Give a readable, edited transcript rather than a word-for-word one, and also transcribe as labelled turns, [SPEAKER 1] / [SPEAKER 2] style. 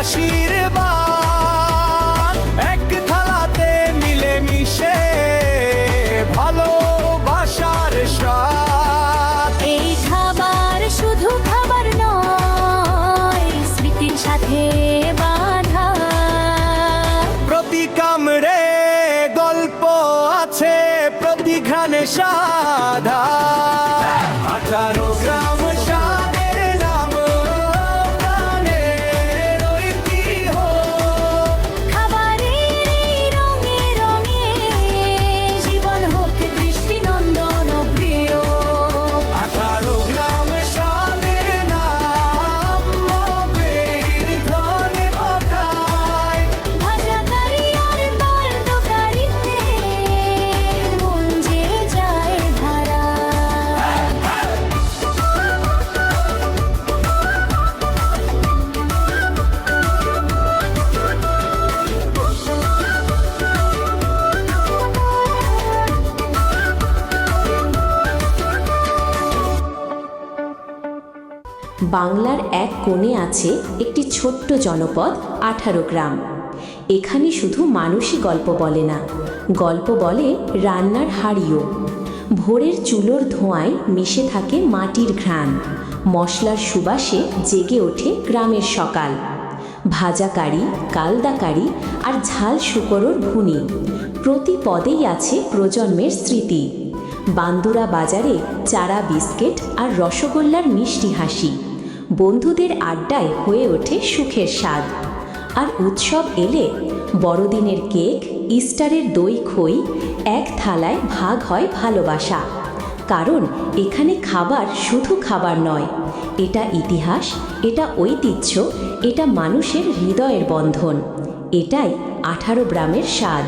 [SPEAKER 1] আশীর্বাদ। এক থালাতে মিলে মিশে ভালোবাসার স্বাদ।
[SPEAKER 2] এই খাবার শুধু খাবার নয়, স্মৃতির সাথে বাঁধা।
[SPEAKER 1] প্রতি কামড়ে গল্প আছে, প্রতি ঘ্রাণে সাধা। 18 গ্রাম স্বাদের নাম, প্রাণের ঐতিহ্য।
[SPEAKER 2] খাবারের এই রঙে রঙে জীবন হোক দৃষ্টিনন্দন ও প্রিয়।
[SPEAKER 1] 18 গ্রাম স্বাদের নাম, মবের ধনে পাঠায়।
[SPEAKER 2] ভাজা কারি আর তরকারিতে মন যে যায় ধারা।
[SPEAKER 3] বাংলার এক কোণে আছে একটি ছোট্ট জনপদ 18 গ্রাম। এখানে শুধু মানুষই গল্প বলে না, গল্প বলে রান্নার হাঁড়িও। ভোরের চুলোর ধোঁয়ায় মিশে থাকে মাটির ঘ্রাণ, মশলার সুবাসে জেগে ওঠে গ্রামের সকাল। ভাজা কারি, কালদা কারি আর ঝাল শুকরোর ভুনি, প্রতি পদেই আছে প্রজন্মের স্মৃতি। বান্দুরা বাজারে চারা বিস্কিট আর রসগোল্লার মিষ্টি হাসি, বন্ধুদের আড্ডায় হয়ে ওঠে সুখের স্বাদ। আর উৎসব এলে বড়দিনের কেক, ইস্টারের দই খই, এক থালায় ভাগ হয় ভালোবাসা। কারণ এখানে খাবার শুধু খাবার নয়, এটা ইতিহাস, এটা ঐতিহ্য, এটা মানুষের হৃদয়ের বন্ধন। এটাই 18 গ্রামের স্বাদ।